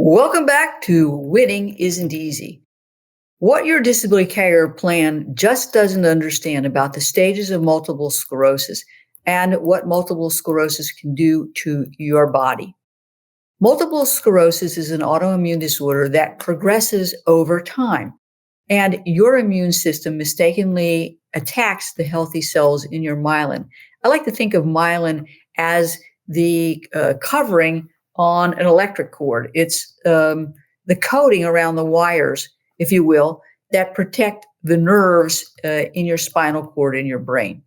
Welcome back to Winning Isn't Easy. What your disability carrier plan just doesn't understand about the stages of multiple sclerosis and what multiple sclerosis can do to your body. Multiple sclerosis is an autoimmune disorder that progresses over time, and your immune system mistakenly attacks the healthy cells in your myelin. I like to think of myelin as the covering on an electric cord. It's the coating around the wires, if you will, that protect the nerves in your spinal cord in your brain.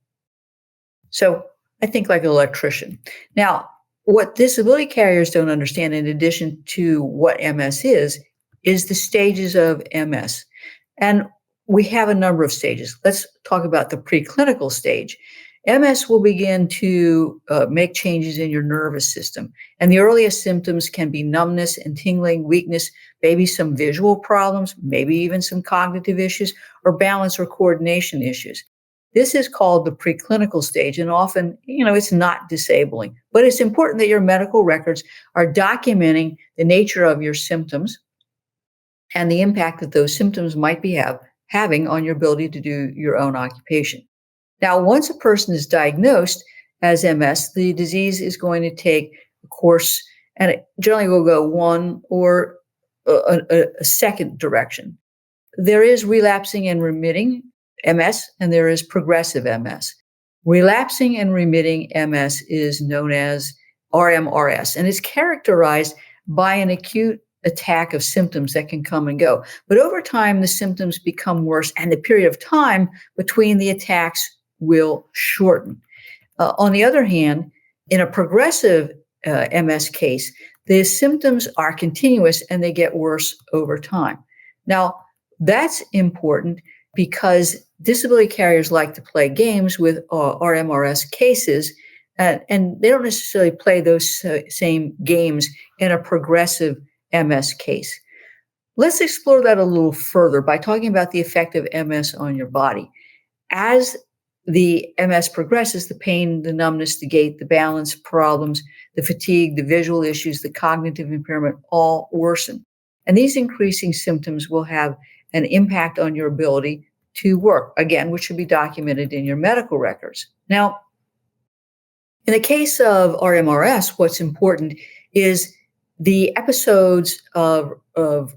So I think like an electrician. Now, what disability carriers don't understand, in addition to what MS is the stages of MS. And we have a number of stages. Let's talk about the preclinical stage. MS will begin to make changes in your nervous system. And the earliest symptoms can be numbness and tingling, weakness, maybe some visual problems, maybe even some cognitive issues, or balance or coordination issues. This is called the preclinical stage, and often, it's not disabling. But it's important that your medical records are documenting the nature of your symptoms and the impact that those symptoms might be having on your ability to do your own occupation. Now, once a person is diagnosed as MS, the disease is going to take a course, and it generally will go one or a second direction. There is relapsing and remitting MS, and there is progressive MS. Relapsing and remitting MS is known as RMRS, and it's characterized by an acute attack of symptoms that can come and go. But over time, the symptoms become worse, and the period of time between the attacks will shorten. On the other hand, in a progressive MS case, the symptoms are continuous and they get worse over time. Now, that's important because disability carriers like to play games with RMRS cases, and they don't necessarily play those same games in a progressive MS case. Let's explore that a little further by talking about the effect of MS on your body. As the MS progresses, the pain, the numbness, the gait, the balance problems, the fatigue, the visual issues, the cognitive impairment all worsen. And these increasing symptoms will have an impact on your ability to work, again, which should be documented in your medical records. Now, in the case of RMRS, what's important is the episodes of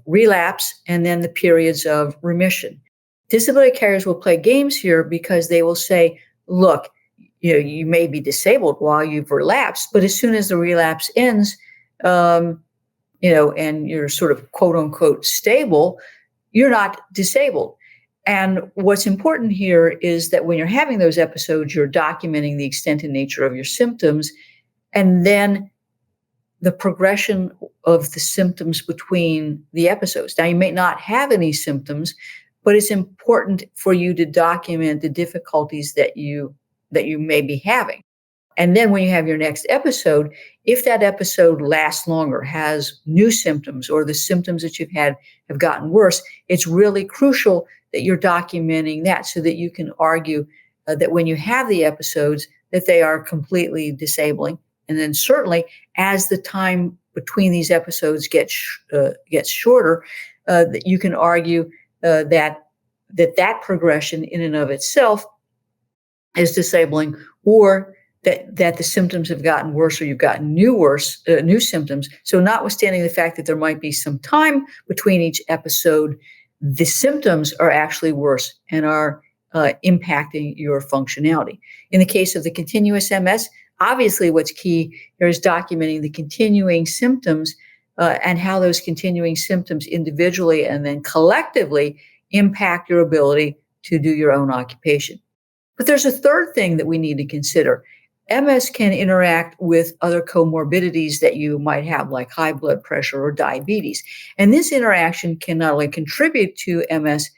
relapse and then the periods of remission. Disability carriers will play games here because they will say, look, you may be disabled while you've relapsed, but as soon as the relapse ends, and you're sort of quote unquote stable, you're not disabled. And what's important here is that when you're having those episodes, you're documenting the extent and nature of your symptoms, and then the progression of the symptoms between the episodes. Now, you may not have any symptoms, but it's important for you to document the difficulties that you may be having. And then when you have your next episode, if that episode lasts longer, has new symptoms, or the symptoms that you've had have gotten worse, it's really crucial that you're documenting that so that you can argue that when you have the episodes, that they are completely disabling. And then certainly as the time between these episodes gets shorter, that you can argue that progression in and of itself is disabling, or that the symptoms have gotten worse, or you've gotten new symptoms. So notwithstanding the fact that there might be some time between each episode, the symptoms are actually worse and are impacting your functionality. In the case of the continuous MS, obviously what's key here is documenting the continuing symptoms and how those continuing symptoms individually and then collectively impact your ability to do your own occupation. But there's a third thing that we need to consider. MS can interact with other comorbidities that you might have, like high blood pressure or diabetes. And this interaction can not only contribute to MS,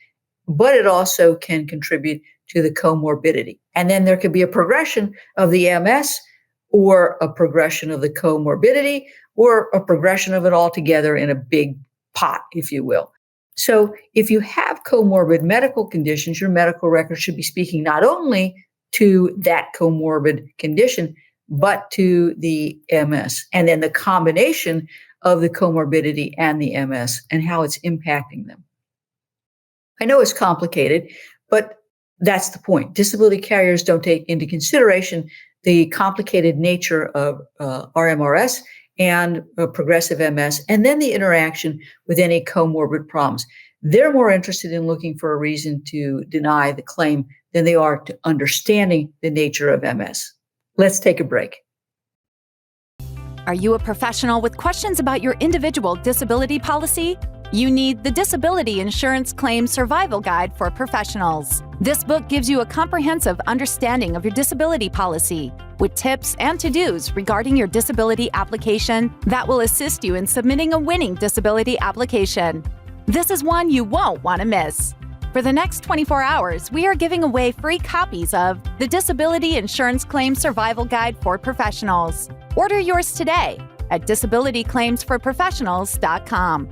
but it also can contribute to the comorbidity. And then there could be a progression of the MS, or a progression of the comorbidity, or a progression of it all together in a big pot, if you will. So if you have comorbid medical conditions, your medical record should be speaking not only to that comorbid condition, but to the MS. And then the combination of the comorbidity and the MS and how it's impacting them. I know it's complicated, but that's the point. Disability carriers don't take into consideration the complicated nature of RMRS and progressive MS, and then the interaction with any comorbid problems. They're more interested in looking for a reason to deny the claim than they are to understanding the nature of MS. Let's take a break. Are you a professional with questions about your individual disability policy? You need the Disability Insurance Claim Survival Guide for Professionals. This book gives you a comprehensive understanding of your disability policy, with tips and to-dos regarding your disability application that will assist you in submitting a winning disability application. This is one you won't want to miss. For the next 24 hours, we are giving away free copies of the Disability Insurance Claim Survival Guide for Professionals. Order yours today at disabilityclaimsforprofessionals.com.